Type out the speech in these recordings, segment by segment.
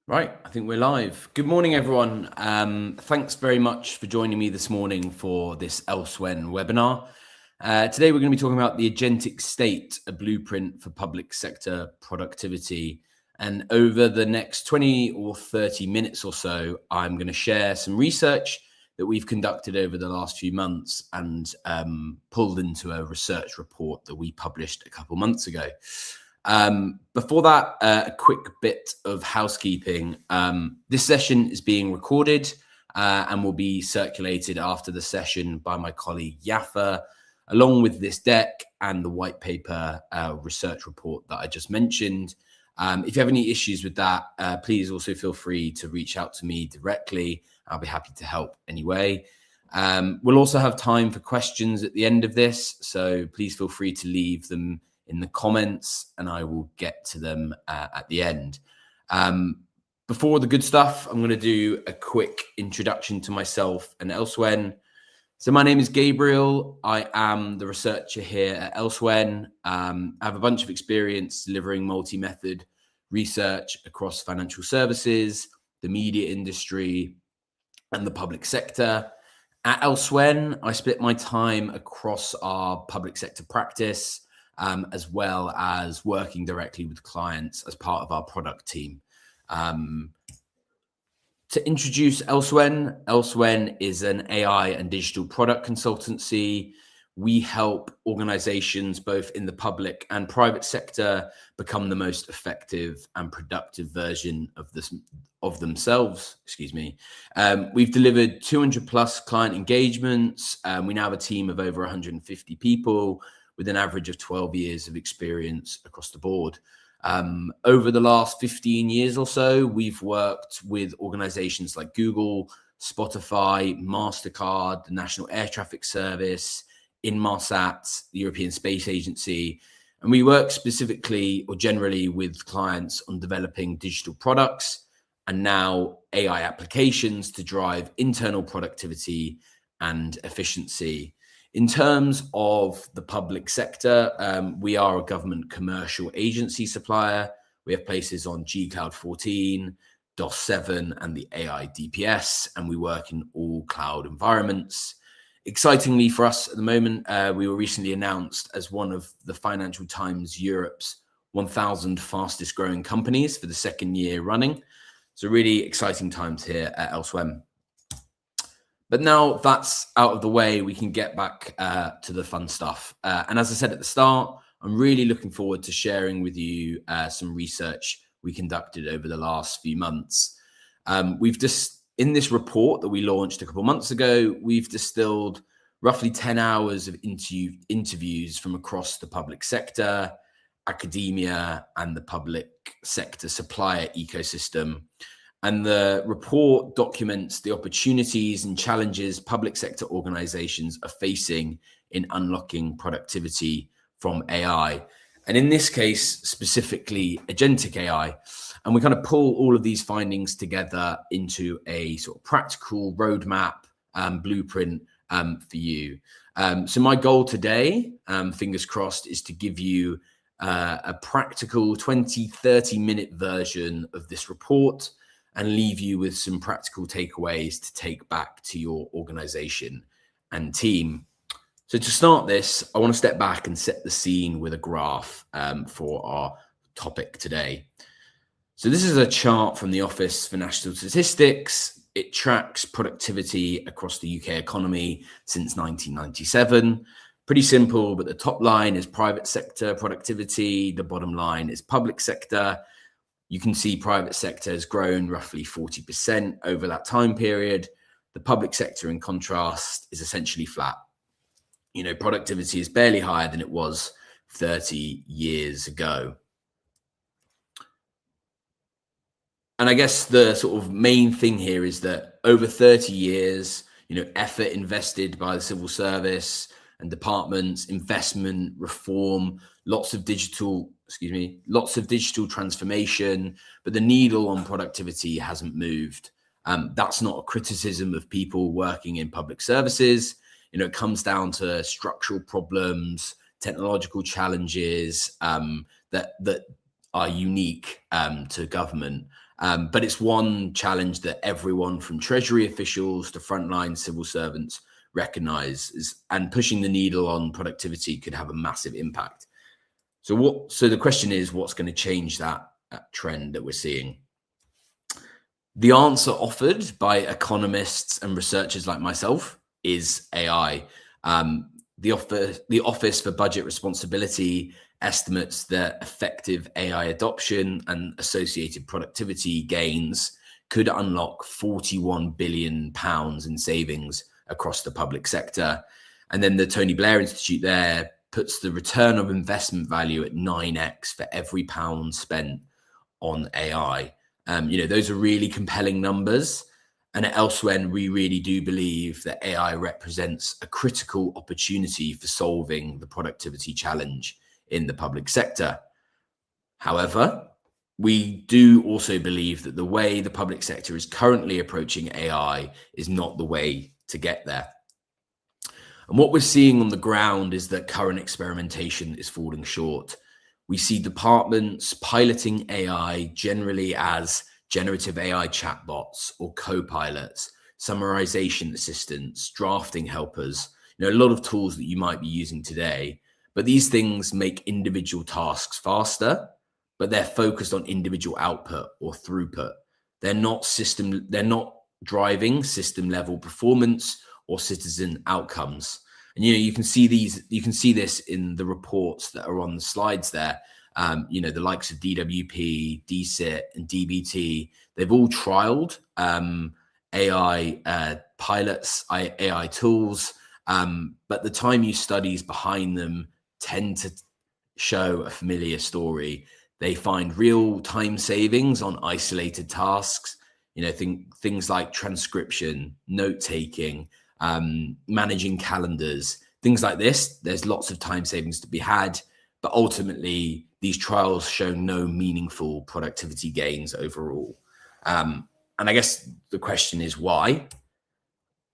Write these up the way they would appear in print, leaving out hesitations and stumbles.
Right, I think we're live. Good morning, everyone. Thanks very much for joining me this morning for this Elsewhen webinar. Today, we're going to be talking about the Agentic State, a blueprint for public sector productivity. And over the next 20 or 30 minutes or so, I'm going to share some research that we've conducted over the last few months and pulled into a research report that we published a couple months ago. Before that, a quick bit of housekeeping. This session is being recorded and will be circulated after the session by my colleague Yaffa, along with this deck and the white paper research report that I just mentioned. If you have any issues with that, please also feel free to reach out to me directly. I'll be happy to help anyway. We'll also have time for questions at the end of this, so please feel free to leave them in the comments and I will get to them at the end. Before the good stuff, I'm going to do a quick introduction to myself and Elsewhen. So my name is Gabriel. I am the researcher here at Elsewhen. I have a bunch of experience delivering multi-method research across financial services, the media industry, and the public sector. At Elsewhen, I split my time across our public sector practice, as well as working directly with clients as part of our product team. To introduce Elsewhen, Elsewhen is an AI and digital product consultancy. We help organizations both in the public and private sector become the most effective and productive version of themselves. We've delivered 200 plus client engagements. We now have a team of over 150 people with an average of 12 years of experience across the board. Over the last 15 years or so, we've worked with organizations like Google, Spotify, MasterCard, the National Air Traffic Service, Inmarsat, the European Space Agency, and we work specifically or generally with clients on developing digital products and now AI applications to drive internal productivity and efficiency. In terms of the public sector, we are a government commercial agency supplier. We have places on G Cloud 14, DOS 7, and the AI DPS, and we work in all cloud environments. Excitingly for us at the moment, we were recently announced as one of the Financial Times Europe's 1,000 fastest growing companies for the second year running. So really exciting times here at Elsewhen. But now that's out of the way, we can get back to the fun stuff. And as I said at the start, I'm really looking forward to sharing with you some research we conducted over the last few months. In this report that we launched a couple of months ago, we've distilled roughly 10 hours of interviews from across the public sector, academia, and the public sector supplier ecosystem. And the report documents the opportunities and challenges public sector organizations are facing in unlocking productivity from AI. And in this case, specifically agentic AI. And we kind of pull all of these findings together into a sort of practical roadmap blueprint for you. So my goal today, fingers crossed, is to give you a practical 20-30 minute version of this report and leave you with some practical takeaways to take back to your organization and team. So to start this, I want to step back and set the scene with a graph for our topic today. So this is a chart from the Office for National Statistics. It tracks productivity across the UK economy since 1997. Pretty simple, but the top line is private sector productivity. The bottom line is public sector. You can see private sector has grown roughly 40% over that time period. The public sector, in contrast, is essentially flat. You know, productivity is barely higher than it was 30 years ago. And I guess the sort of main thing here is that over 30 years, you know, effort invested by the civil service and departments, investment, reform, lots of digital transformation, but the needle on productivity hasn't moved. That's not a criticism of people working in public services. You know, it comes down to structural problems, technological challenges that are unique to government. But it's one challenge that everyone from Treasury officials to frontline civil servants recognize, and pushing the needle on productivity could have a massive impact. So the question is, what's going to change that trend that we're seeing? The answer offered by economists and researchers like myself is AI. The Office for Budget Responsibility estimates that effective AI adoption and associated productivity gains could unlock £41 billion in savings across the public sector. And then the Tony Blair Institute there puts the return of investment value at 9x for every pound spent on AI. Those are really compelling numbers. And at Elsewhen, we really do believe that AI represents a critical opportunity for solving the productivity challenge in the public sector. However, we do also believe that the way the public sector is currently approaching AI is not the way to get there. And what we're seeing on the ground is that current experimentation is falling short. We see departments piloting AI generally as generative AI chatbots or co-pilots, summarization assistants, drafting helpers, a lot of tools that you might be using today. But these things make individual tasks faster, but they're focused on individual output or throughput. They're not driving system level performance or citizen outcomes. And you can see this in the reports that are on the slides there. The likes of DWP, DCIT, and DBT, they've all trialed AI pilots, AI tools, but the time use studies behind them tend to show a familiar story. They find real time savings on isolated tasks, things like transcription, note taking, managing calendars, things like this. There's lots of time savings to be had, but ultimately these trials show no meaningful productivity gains overall. And I guess the question is why?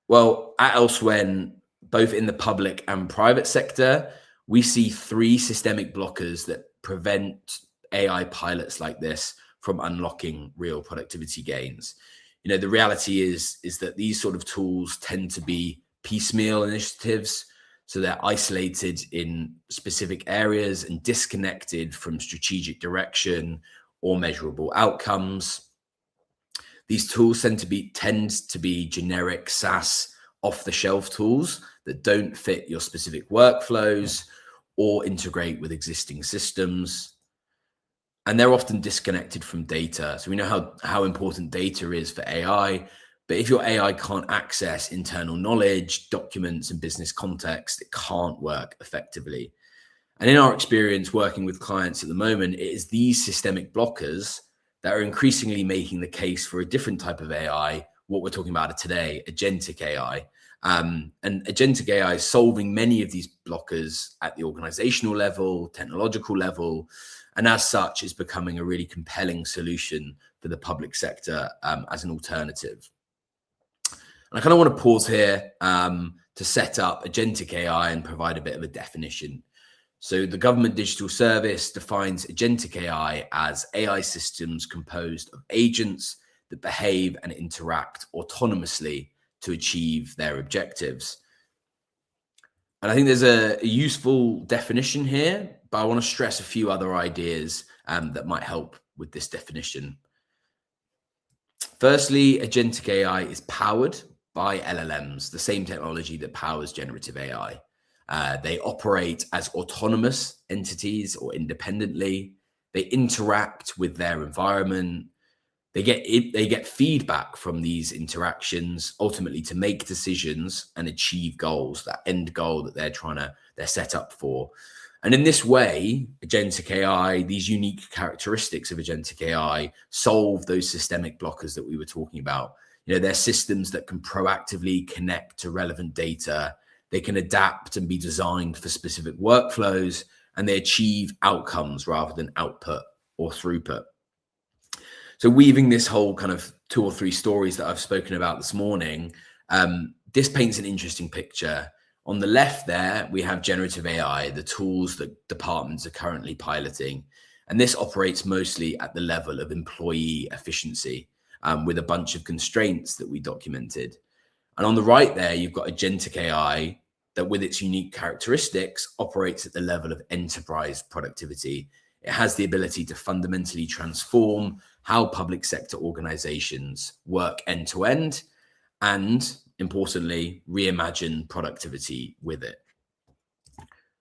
Well, at Elsewhen, both in the public and private sector, we see 3 systemic blockers that prevent AI pilots like this from unlocking real productivity gains. The reality is that these sort of tools tend to be piecemeal initiatives. So they're isolated in specific areas and disconnected from strategic direction or measurable outcomes. These tools tend to be generic SaaS off-the-shelf tools that don't fit your specific workflows or integrate with existing systems. And they're often disconnected from data. So we know how important data is for AI, but if your AI can't access internal knowledge, documents, and business context, it can't work effectively. And in our experience working with clients at the moment, it is these systemic blockers that are increasingly making the case for a different type of AI, what we're talking about today, agentic AI. And agentic AI is solving many of these blockers at the organizational level, technological level, and as such is becoming a really compelling solution for the public sector as an alternative. And I kind of want to pause here to set up agentic AI and provide a bit of a definition. So the Government Digital Service defines agentic AI as AI systems composed of agents that behave and interact autonomously to achieve their objectives. And I think there's a useful definition here, but I want to stress a few other ideas that might help with this definition. Firstly, agentic AI is powered by LLMs, the same technology that powers generative AI. They operate as autonomous entities or independently. They interact with their environment. They get feedback from these interactions, ultimately to make decisions and achieve goals, that end goal that they're set up for. And in this way, agentic AI, these unique characteristics of agentic AI solve those systemic blockers that we were talking about. They're systems that can proactively connect to relevant data. They can adapt and be designed for specific workflows, and they achieve outcomes rather than output or throughput. So weaving this whole kind of 2 or 3 stories that I've spoken about this morning, this paints an interesting picture. On the left there, we have generative AI, the tools that departments are currently piloting. And this operates mostly at the level of employee efficiency, with a bunch of constraints that we documented. And on the right there, you've got agentic AI that, with its unique characteristics, operates at the level of enterprise productivity. It has the ability to fundamentally transform how public sector organizations work end to end, and importantly, reimagine productivity with it.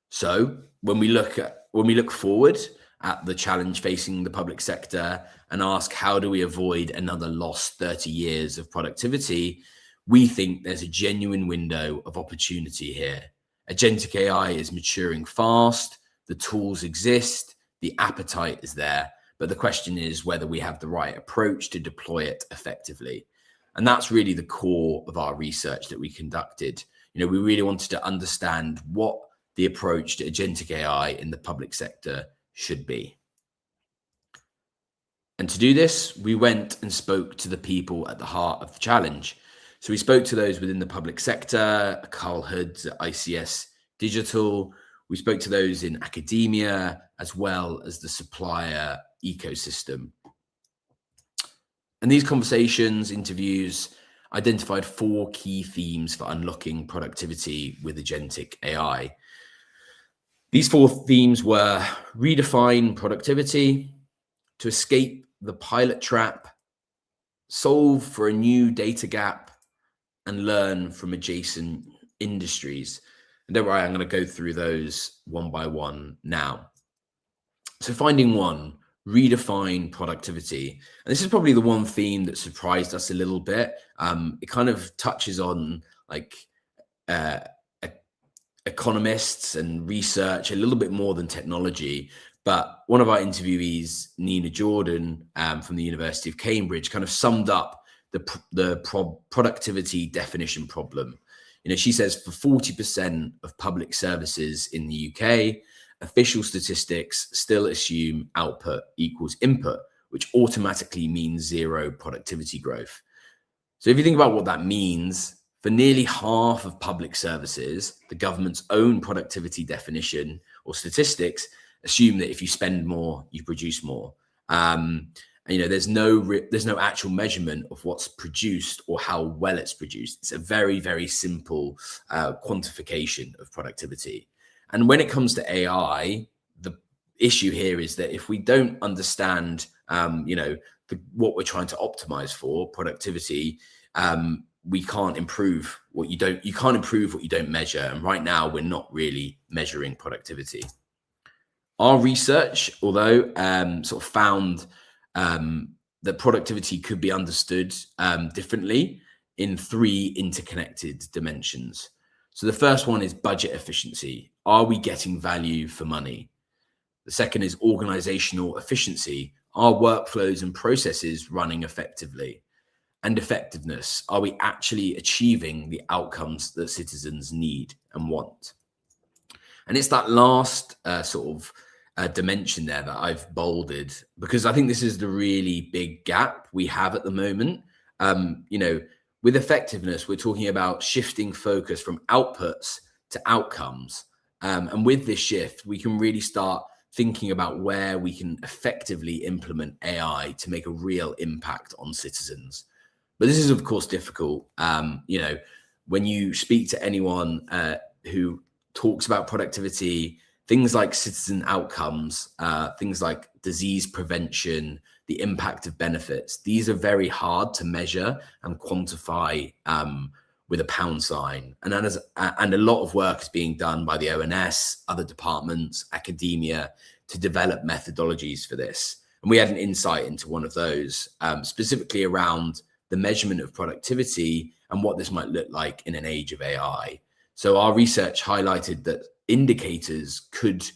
So when we look forward at the challenge facing the public sector and ask, how do we avoid another lost 30 years of productivity? We think there's a genuine window of opportunity here. Agentic AI is maturing fast, the tools exist, the appetite is there, but the question is whether we have the right approach to deploy it effectively. And that's really the core of our research that we conducted. We really wanted to understand what the approach to agentic AI in the public sector should be. And to do this, we went and spoke to the people at the heart of the challenge. So we spoke to those within the public sector, Carl Hoods at ICS Digital. We spoke to those in academia, as well as the supplier ecosystem. And these conversations, interviews, identified 4 key themes for unlocking productivity with agentic AI. These 4 themes were: redefine productivity, to escape the pilot trap, solve for a new data gap, and learn from adjacent industries. And don't worry, I'm going to go through those one by one now. So finding 1, redefine productivity. And this is probably the one theme that surprised us a little bit. It kind of touches on economists and research a little bit more than technology. But one of our interviewees, Nina Jordan, from the University of Cambridge, kind of summed up the productivity definition problem. She says for 40% of public services in the UK, official statistics still assume output equals input, which automatically means 0 productivity growth. So if you think about what that means, for nearly half of public services, the government's own productivity definition or statistics assume that if you spend more, you produce more. There's no actual measurement of what's produced or how well it's produced. It's a very, very simple quantification of productivity. And when it comes to AI, the issue here is that if we don't understand, what we're trying to optimize for, productivity, we can't improve what you don't. You can't improve what you don't measure. And right now, we're not really measuring productivity. Our research, although sort of found that productivity could be understood differently in 3 interconnected dimensions. So the first one is budget efficiency. Are we getting value for money? The second is organizational efficiency. Are workflows and processes running effectively? And effectiveness. Are we actually achieving the outcomes that citizens need and want? And it's that last dimension there that I've bolded, because I think this is the really big gap we have at the moment. With effectiveness, we're talking about shifting focus from outputs to outcomes. And with this shift, we can really start thinking about where we can effectively implement AI to make a real impact on citizens. But this is, of course, difficult. When you speak to anyone who talks about productivity, things like citizen outcomes, things like disease prevention, the impact of benefits, these are very hard to measure and quantify with a pound sign. And a lot of work is being done by the ONS, other departments, academia, to develop methodologies for this. And we had an insight into one of those, specifically around the measurement of productivity and what this might look like in an age of AI. So our research highlighted that indicators could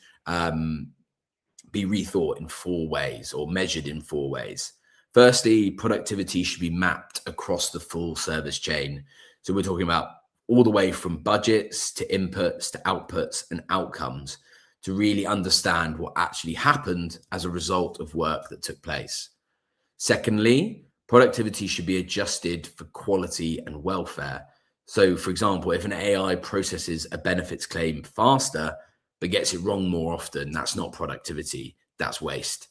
be rethought in 4 ways, or measured in 4 ways. Firstly, productivity should be mapped across the full service chain. So we're talking about all the way from budgets to inputs to outputs and outcomes, to really understand what actually happened as a result of work that took place. Secondly, productivity should be adjusted for quality and welfare. So, for example, if an AI processes a benefits claim faster, but gets it wrong more often, that's not productivity. that's waste.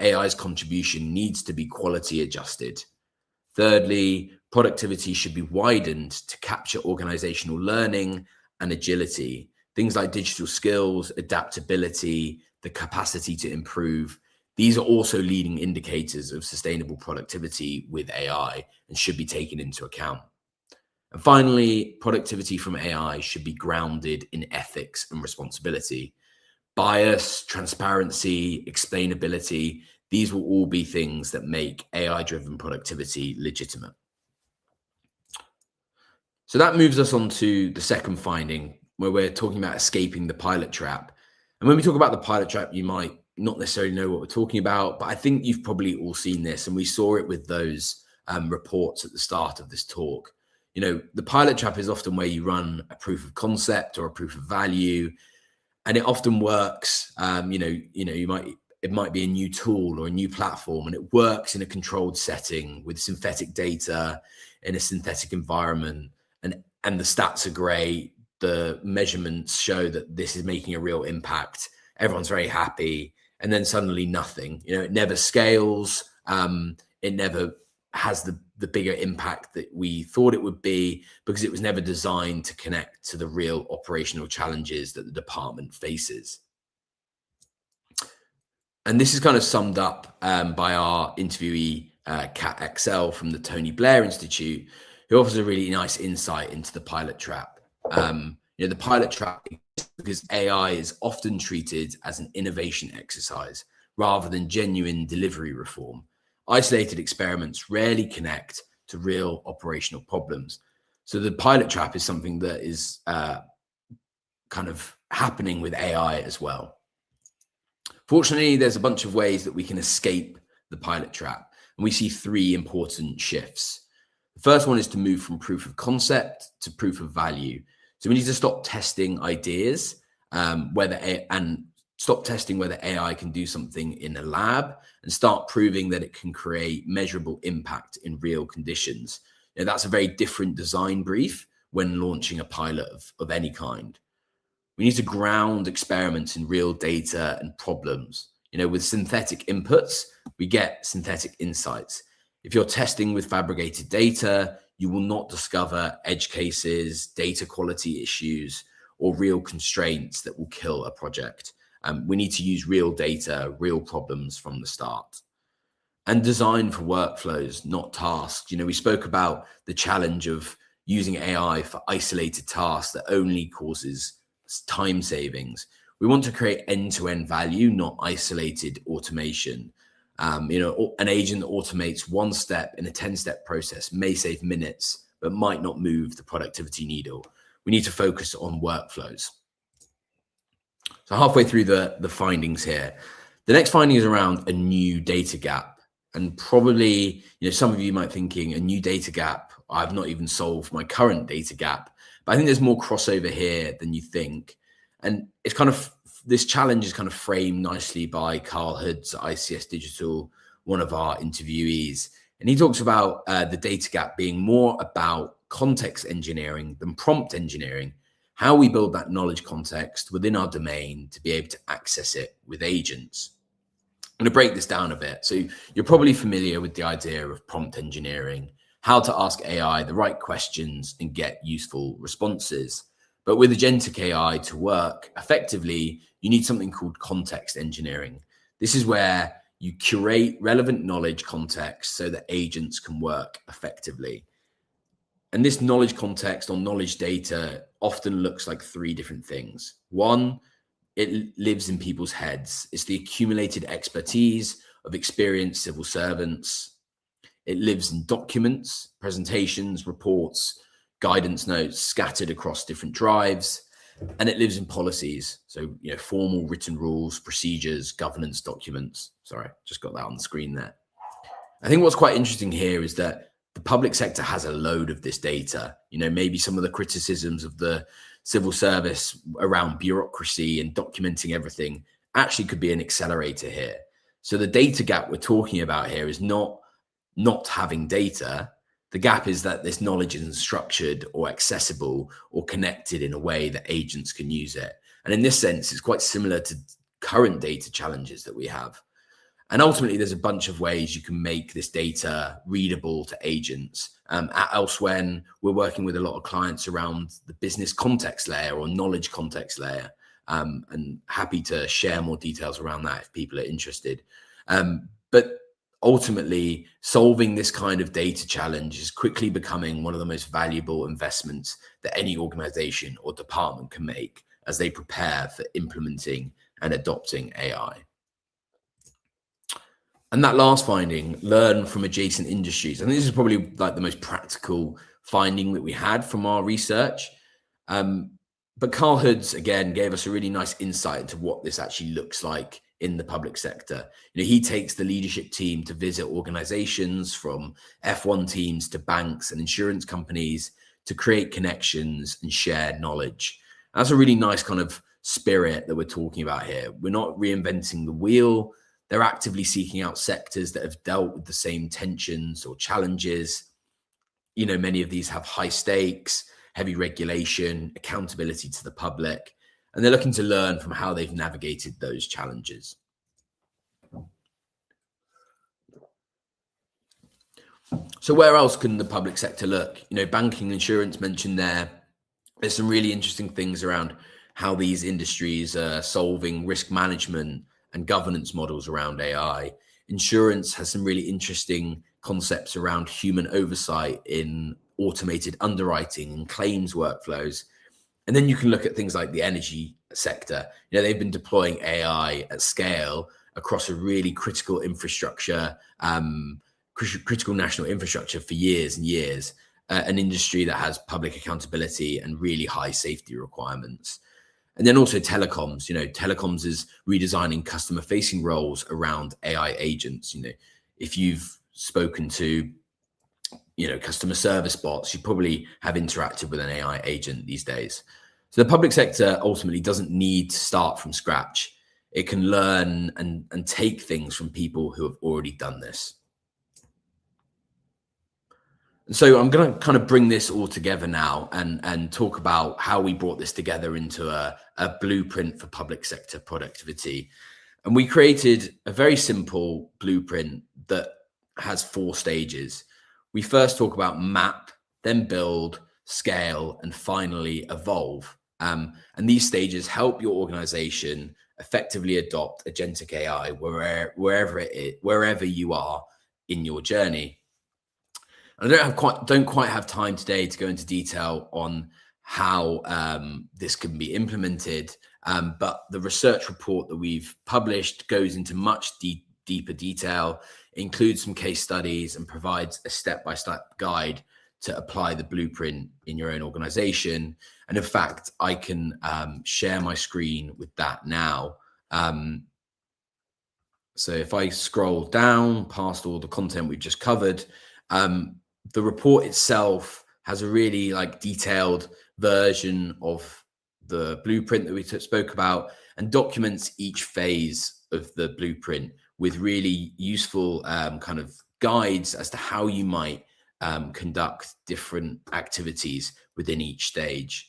AI's contribution needs to be quality adjusted. Thirdly, productivity should be widened to capture organizational learning and agility. Things like digital skills, adaptability, the capacity to improve. These are also leading indicators of sustainable productivity with AI and should be taken into account. And finally, productivity from AI should be grounded in ethics and responsibility. Bias, transparency, explainability, these will all be things that make AI-driven productivity legitimate. So that moves us on to the second finding, where we're talking about escaping the pilot trap. And when we talk about the pilot trap, you might not necessarily know what we're talking about, but I think you've probably all seen this, and we saw it with those reports at the start of this talk. The pilot trap is often where you run a proof of concept or a proof of value, and it often works. It might be a new tool or a new platform, and it works in a controlled setting with synthetic data in a synthetic environment, and the stats are great. The measurements show that this is making a real impact. Everyone's very happy, and then suddenly nothing. It never scales. It never has the bigger impact that we thought it would be, because it was never designed to connect to the real operational challenges that the department faces. And this is kind of summed up by our interviewee, Kat XL from the Tony Blair Institute, who offers a really nice insight into the pilot trap. The pilot trap is because AI is often treated as an innovation exercise rather than genuine delivery reform. Isolated experiments rarely connect to real operational problems. So the pilot trap is something that is kind of happening with AI as well. Fortunately, there's a bunch of ways that we can escape the pilot trap, and we see three important shifts. The first one is to move from proof of concept to proof of value. So we need to stop testing ideas, stop testing whether AI can do something in a lab, and start proving that it can create measurable impact in real conditions. That's a very different design brief when launching a pilot of any kind. We need to ground experiments in real data and problems. With synthetic inputs, we get synthetic insights. If you're testing with fabricated data, you will not discover edge cases, data quality issues, or real constraints that will kill a project. We need to use real data, real problems from the start. And design for workflows, not tasks. We spoke about the challenge of using AI for isolated tasks that only causes time savings. We want to create end-to-end value, not isolated automation. An agent that automates one step in a 10-step process may save minutes, but might not move the productivity needle. We need to focus on workflows. So halfway through the findings here, the next finding is around a new data gap. And probably, some of you might be thinking, a new data gap, I've not even solved my current data gap. But I think there's more crossover here than you think. And it's this challenge is kind of framed nicely by Carl Hoods at ICS Digital, one of our interviewees. And he talks about the data gap being more about context engineering than prompt engineering, how we build that knowledge context within our domain to be able to access it with agents. I'm going to break this down a bit. So you're probably familiar with the idea of prompt engineering, how to ask AI the right questions and get useful responses. But with Agentic AI to work effectively, you need something called context engineering. This is where you curate relevant knowledge context so that agents can work effectively. And this knowledge context or knowledge data often looks like three different things. One, it lives in people's heads. It's the accumulated expertise of experienced civil servants. It lives in documents, presentations, reports, guidance notes scattered across different drives, and it lives in policies. So, formal written rules, procedures, governance documents. Sorry, just got that on the screen there. I think what's quite interesting here is that the public sector has a load of this data. Maybe some of the criticisms of the civil service around bureaucracy and documenting everything actually could be an accelerator here. So the data gap we're talking about here is not having data. The gap is that this knowledge isn't structured or accessible or connected in a way that agents can use it. And in this sense, it's quite similar to current data challenges that we have. And ultimately, there's a bunch of ways you can make this data readable to agents. At Elsewhen, we're working with a lot of clients around the business context layer or knowledge context layer, and happy to share more details around that if people are interested. But ultimately, solving this kind of data challenge is quickly becoming one of the most valuable investments that any organization or department can make as they prepare for implementing and adopting AI. And that last finding, learn from adjacent industries. And this is probably like the most practical finding that we had from our research. But Carl Hoods, again, gave us a really nice insight into what this actually looks like in the public sector. You know, he takes the leadership team to visit organizations from F1 teams to banks and insurance companies to create connections and share knowledge. That's a really nice kind of spirit that we're talking about here. We're not reinventing the wheel. They're actively seeking out sectors that have dealt with the same tensions or challenges. You know, many of these have high stakes, heavy regulation, accountability to the public, and they're looking to learn from how they've navigated those challenges. So where else can the public sector look? You know, banking, insurance mentioned there. There's some really interesting things around how these industries are solving risk management and governance models around AI. Insurance has some really interesting concepts around human oversight in automated underwriting and claims workflows. And then you can look at things like the energy sector. You know, they've been deploying AI at scale across a really critical infrastructure, critical national infrastructure for years and years, an industry that has public accountability and really high safety requirements. And then also telecoms. You know, telecoms is redesigning customer facing roles around AI agents. You know, if you've spoken to, you know, customer service bots, you probably have interacted with an AI agent these days. So the public sector ultimately doesn't need to start from scratch. It can learn and take things from people who have already done this. So I'm going to kind of bring this all together now and talk about how we brought this together into a blueprint for public sector productivity. And we created a very simple blueprint that has 4 stages. We first talk about map, then build, scale, and finally evolve. And these stages help your organization effectively adopt agentic AI wherever you are in your journey. I don't quite have time today to go into detail on how this can be implemented, but the research report that we've published goes into much deeper detail, includes some case studies, and provides a step-by-step guide to apply the blueprint in your own organization. And in fact, I can share my screen with that now. So if I scroll down past all the content we've just covered, the report itself has a really detailed version of the blueprint that we spoke about and documents each phase of the blueprint with really useful kind of guides as to how you might conduct different activities within each stage.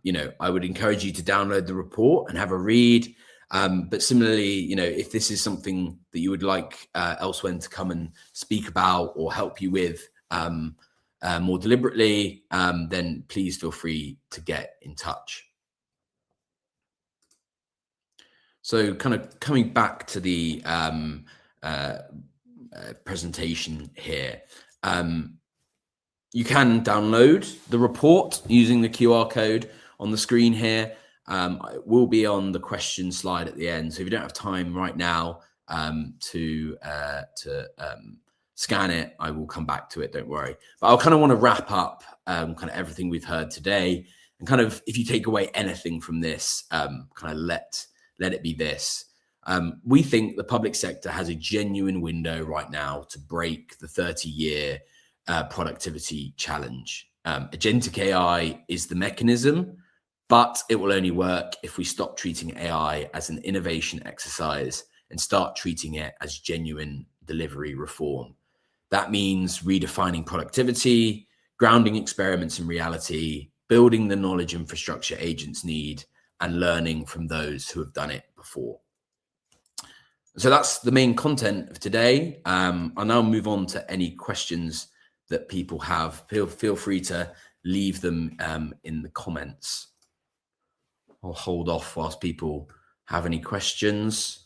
You know, I would encourage you to download the report and have a read. But similarly, you know, if this is something that you would like Elsewhen to come and speak about or help you with more deliberately, then please feel free to get in touch. So kind of coming back to the presentation here, you can download the report using the QR code on the screen here. It will be on the question slide at the end. So if you don't have time right now to scan it, I will come back to it, don't worry. But I'll kind of want to wrap up kind of everything we've heard today. And kind of, if you take away anything from this, kind of let it be this. We think the public sector has a genuine window right now to break the 30-year productivity challenge. Agentic AI is the mechanism, but it will only work if we stop treating AI as an innovation exercise and start treating it as genuine delivery reform. That means redefining productivity, grounding experiments in reality, building the knowledge infrastructure agents need, and learning from those who have done it before. So that's the main content of today. I'll now move on to any questions that people have. Feel free to leave them in the comments. I'll hold off whilst people have any questions.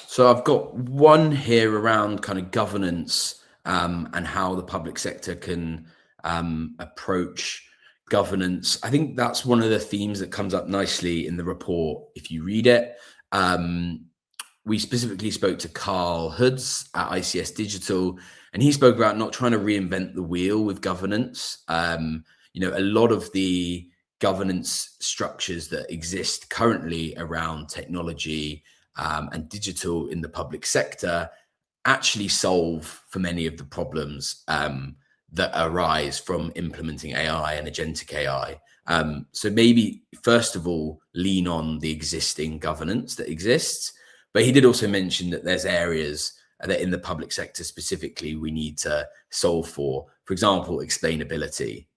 So I've got one here around kind of governance and how the public sector can approach governance. I think that's one of the themes that comes up nicely in the report if you read it. We specifically spoke to Carl Hoods at ICS Digital, and he spoke about not trying to reinvent the wheel with governance. A lot of the governance structures that exist currently around technology and digital in the public sector actually solve for many of the problems that arise from implementing AI and agentic AI. So maybe, first of all, lean on the existing governance that exists. But he did also mention that there's areas that in the public sector specifically we need to solve for example, explainability.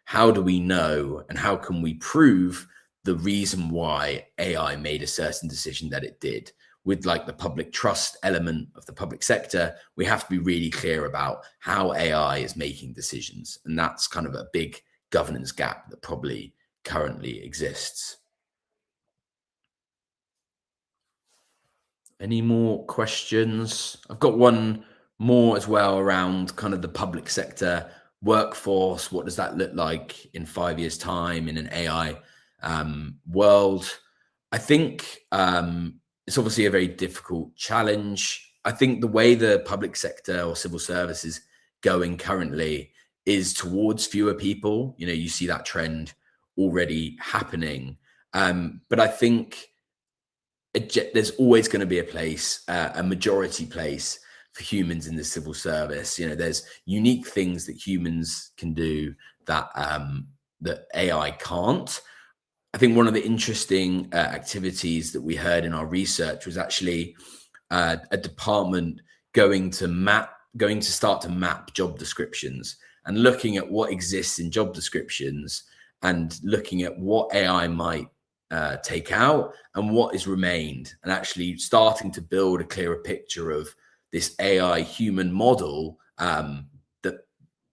How do we know and how can we prove the reason why AI made a certain decision that it did? With like the public trust element of the public sector, we have to be really clear about how AI is making decisions. And that's kind of a big governance gap that probably currently exists. Any more questions? I've got one more as well around kind of the public sector workforce. What does that look like in 5 years' time in an AI world? I think it's obviously a very difficult challenge. I think the way the public sector or civil service is going currently is towards fewer people. You see that trend already happening. But I think there's always going to be a place, a majority place for humans in the civil service. There's unique things that humans can do that that AI can't. I think one of the interesting activities that we heard in our research was actually a department going to start to map job descriptions and looking at what exists in job descriptions and looking at what AI might take out and what is remained, and actually starting to build a clearer picture of this AI human model that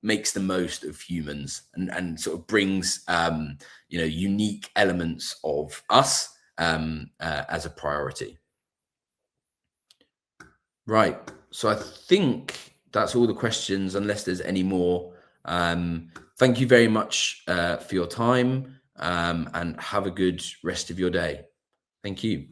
makes the most of humans and sort of brings unique elements of us as a priority. Right. So I think that's all the questions, unless there's any more. Thank you very much for your time and have a good rest of your day. Thank you.